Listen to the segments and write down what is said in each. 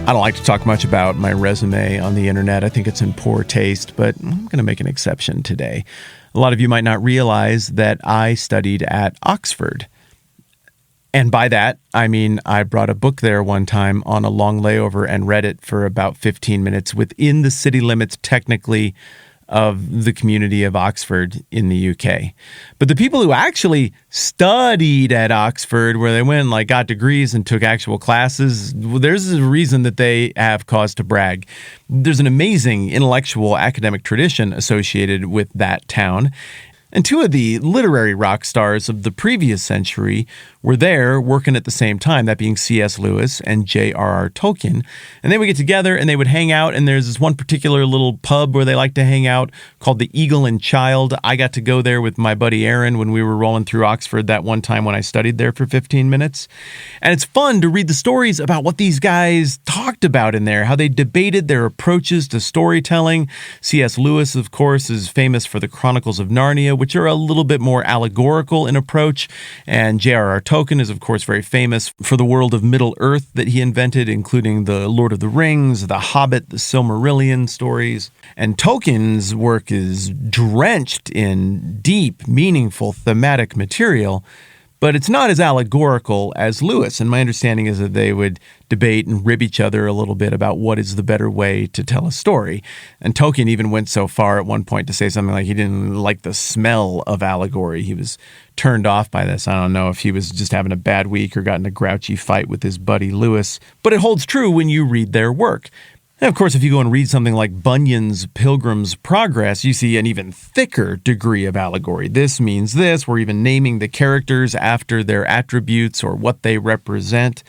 I don't like to talk much about my resume on the internet. I think it's in poor taste, but I'm going to make an exception today. A lot of you might not realize that I studied at Oxford. And by that, I mean I brought a book there one time on a long layover and read it for about 15 minutes within the city limits, technically, of the community of Oxford in the UK. But the people who actually studied at Oxford, where they went and got degrees and took actual classes, there's a reason that they have cause to brag. There's an amazing intellectual academic tradition associated with that town. And two of the literary rock stars of the previous century were there working at the same time, that being C.S. Lewis and J.R.R. Tolkien. And they would get together and they would hang out, and there's this one particular little pub where they like to hang out called the Eagle and Child. I got to go there with my buddy Aaron when we were rolling through Oxford that one time when I studied there for 15 minutes. And it's fun to read the stories about what these guys talked about in there, how they debated their approaches to storytelling. C.S. Lewis, of course, is famous for the Chronicles of Narnia, which are a little bit more allegorical in approach. And J.R.R. Tolkien is, of course, very famous for the world of Middle-earth that he invented, including the Lord of the Rings, the Hobbit, the Silmarillion stories. And Tolkien's work is drenched in deep, meaningful, thematic material, but it's not as allegorical as Lewis. And my understanding is that they would debate and rib each other a little bit about what is the better way to tell a story. And Tolkien even went so far at one point to say something like he didn't like the smell of allegory. He was turned off by this. I don't know if he was just having a bad week or got in a grouchy fight with his buddy Lewis. But it holds true when you read their work. And of course, if you go and read something like Bunyan's Pilgrim's Progress, you see an even thicker degree of allegory. This means this. We're even naming the characters after their attributes or what they represent.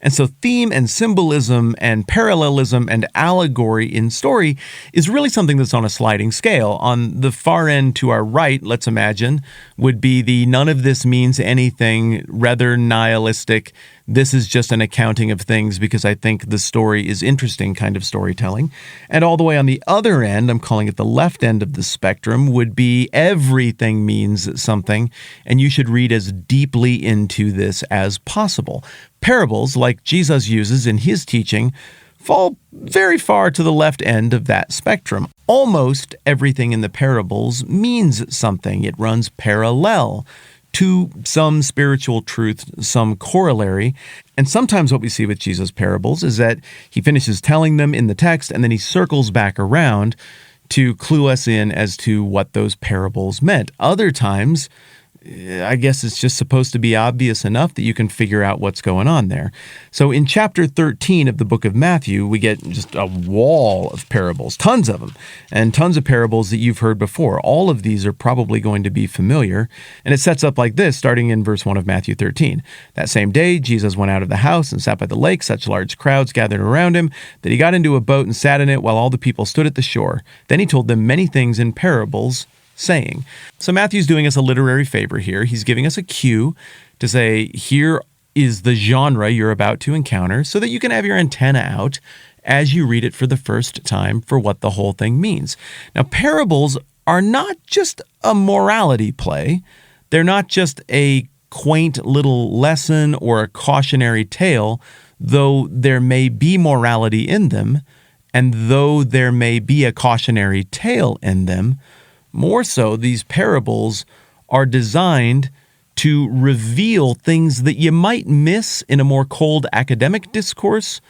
And so theme and symbolism and parallelism and allegory in story is really something that's on a sliding scale. On the far end to our right, let's imagine, would be the none of this means anything, rather nihilistic, this is just an accounting of things because I think the story is interesting kind of storytelling. And all the way on the other end, I'm calling it the left end of the spectrum, would be everything means something, and you should read as deeply into this as possible. Parables, like Jesus uses in his teaching, fall very far to the left end of that spectrum. Almost everything in the parables means something. It runs parallel to some spiritual truth, some corollary. And sometimes what we see with Jesus' parables is that he finishes telling them in the text and then he circles back around to clue us in as to what those parables meant. Other times, I guess it's just supposed to be obvious enough that you can figure out what's going on there. So in chapter 13 of the book of Matthew, we get just a wall of parables, tons of them, and tons of parables that you've heard before. All of these are probably going to be familiar, and it sets up like this, starting in verse 1 of Matthew 13. That same day, Jesus went out of the house and sat by the lake. Such large crowds gathered around him that he got into a boat and sat in it while all the people stood at the shore. Then he told them many things in parables, saying. So Matthew's doing us a literary favor here. He's giving us a cue to say, here is the genre you're about to encounter so that you can have your antenna out as you read it for the first time for what the whole thing means. Now, parables are not just a morality play. They're not just a quaint little lesson or a cautionary tale, though there may be morality in them, and though there may be a cautionary tale in them. More so, these parables are designed to reveal things that you might miss in a more cold academic discourse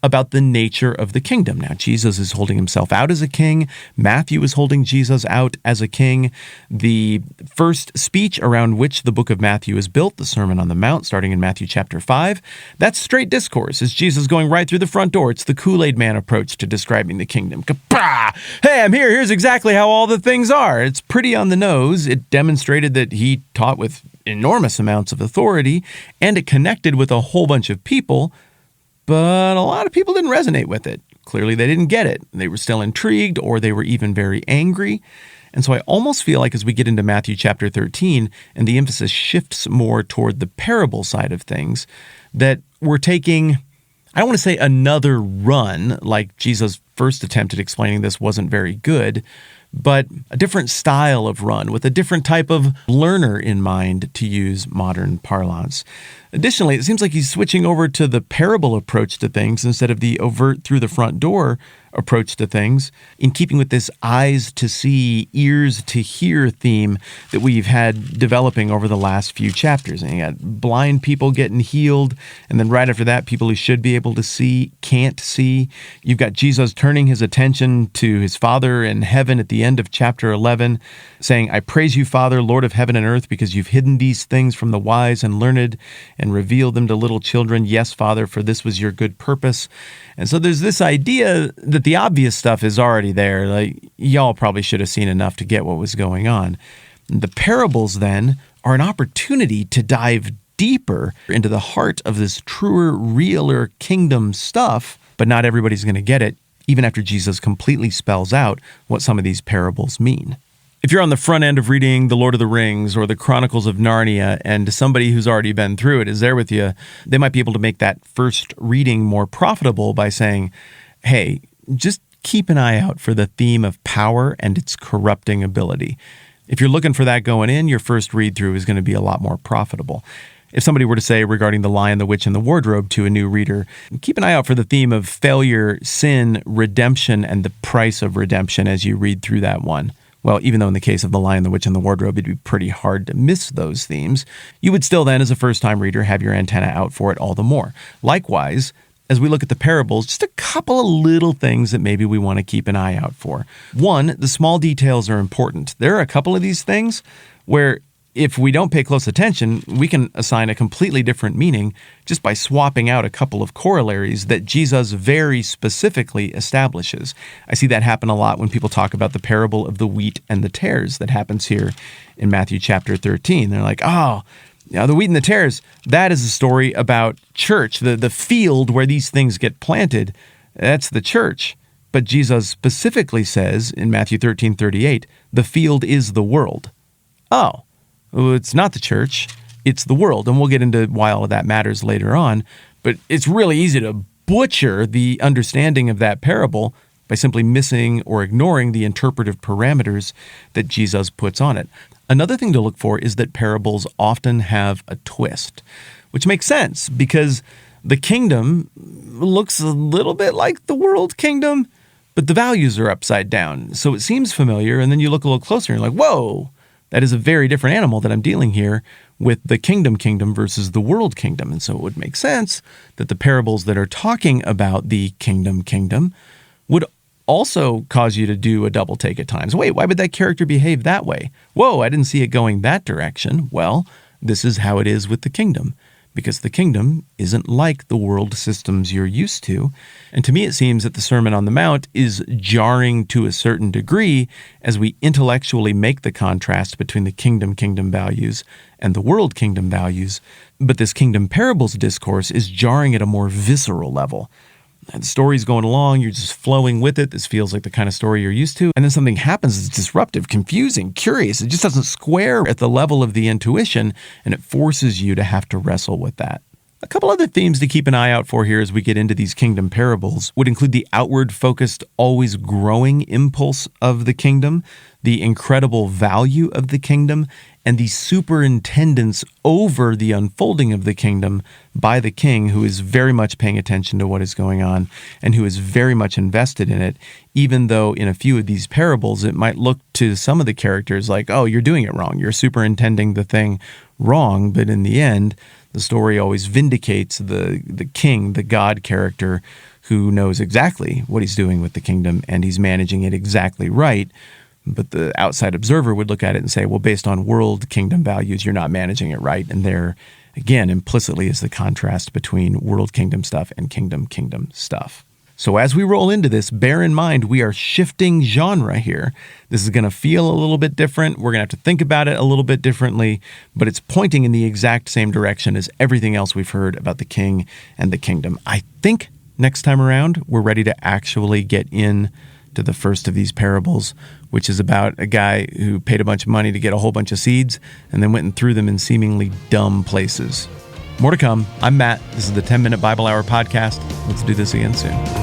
about the nature of the kingdom. Now, Jesus is holding himself out as a king. Matthew is holding Jesus out as a king. The first speech around which the book of Matthew is built, the Sermon on the Mount, starting in Matthew chapter 5, that's straight discourse. It's Jesus going right through the front door. It's the Kool-Aid Man approach to describing the kingdom. Kapah! Hey, I'm here. Here's exactly how all the things are. It's pretty on the nose. It demonstrated that he taught with enormous amounts of authority, and it connected with a whole bunch of people. But a lot of people didn't resonate with it. Clearly, they didn't get it. They were still intrigued, or they were even very angry. And so I almost feel like as we get into Matthew chapter 13, and the emphasis shifts more toward the parable side of things, that we're taking, I don't want to say another run, like Jesus' first attempt at explaining this wasn't very good, but a different style of run with a different type of learner in mind, to use modern parlance. Additionally, it seems like he's switching over to the parable approach to things instead of the overt through the front door approach to things, in keeping with this eyes to see, ears to hear theme that we've had developing over the last few chapters. And you got blind people getting healed, and then right after that, people who should be able to see can't see. You've got Jesus turning his attention to his Father in heaven at the end of chapter 11, saying, "I praise you, Father, Lord of heaven and earth, because you've hidden these things from the wise and learned and revealed them to little children. Yes, Father, for this was your good purpose." And so there's this idea that the obvious stuff is already there. Like, y'all probably should have seen enough to get what was going on. The parables, then, are an opportunity to dive deeper into the heart of this truer, realer kingdom stuff, but not everybody's going to get it, even after Jesus completely spells out what some of these parables mean. If you're on the front end of reading The Lord of the Rings or the Chronicles of Narnia, and somebody who's already been through it is there with you, they might be able to make that first reading more profitable by saying, hey, just keep an eye out for the theme of power and its corrupting ability. If you're looking for that going in, your first read-through is going to be a lot more profitable. If somebody were to say regarding The Lion, the Witch, and the Wardrobe to a new reader, keep an eye out for the theme of failure, sin, redemption, and the price of redemption as you read through that one. Well, even though in the case of The Lion, the Witch, and the Wardrobe, it'd be pretty hard to miss those themes, you would still then, as a first-time reader, have your antenna out for it all the more. Likewise, as we look at the parables, just a couple of little things that maybe we want to keep an eye out for. One, the small details are important. There are a couple of these things where if we don't pay close attention, we can assign a completely different meaning just by swapping out a couple of corollaries that Jesus very specifically establishes. I see that happen a lot when people talk about the parable of the wheat and the tares that happens here in Matthew chapter 13. They're like, oh, now, the wheat and the tares, that is a story about church, the field where these things get planted. That's the church. But Jesus specifically says in Matthew 13:38, the field is the world. Oh, well, it's not the church, it's the world. And we'll get into why all of that matters later on. But it's really easy to butcher the understanding of that parable by simply missing or ignoring the interpretive parameters that Jesus puts on it. Another thing to look for is that parables often have a twist, which makes sense because the kingdom looks a little bit like the world kingdom, but the values are upside down. So it seems familiar, and then you look a little closer and you're like, whoa, that is a very different animal that I'm dealing here with the kingdom versus the world kingdom. And so it would make sense that the parables that are talking about the kingdom would also cause you to do a double take at times. Wait, why would that character behave that way? Whoa, I didn't see it going that direction. Well, this is how it is with the kingdom, because the kingdom isn't like the world systems you're used to. And to me, it seems that the Sermon on the Mount is jarring to a certain degree as we intellectually make the contrast between the kingdom values and the world kingdom values. But this kingdom parables discourse is jarring at a more visceral level. And the story's going along, you're just flowing with it. This feels like the kind of story you're used to. And then something happens that's disruptive, confusing, curious. It just doesn't square at the level of the intuition, and it forces you to have to wrestle with that. A couple other themes to keep an eye out for here as we get into these kingdom parables would include the outward-focused, always growing impulse of the kingdom, the incredible value of the kingdom, and the superintendence over the unfolding of the kingdom by the king, who is very much paying attention to what is going on and who is very much invested in it, even though in a few of these parables it might look to some of the characters like, oh, you're doing it wrong, you're superintending the thing wrong, but in the end, the story always vindicates the king, the God character, who knows exactly what he's doing with the kingdom and he's managing it exactly right. But the outside observer would look at it and say, well, based on world kingdom values, you're not managing it right. And there, again, implicitly is the contrast between world kingdom stuff and kingdom stuff. So as we roll into this, bear in mind we are shifting genre here. This is going to feel a little bit different. We're going to have to think about it a little bit differently, but it's pointing in the exact same direction as everything else we've heard about the king and the kingdom. I think next time around, we're ready to actually get in to the first of these parables, which is about a guy who paid a bunch of money to get a whole bunch of seeds and then went and threw them in seemingly dumb places. More to come. I'm Matt. This is the 10-Minute Bible Hour podcast. Let's do this again soon.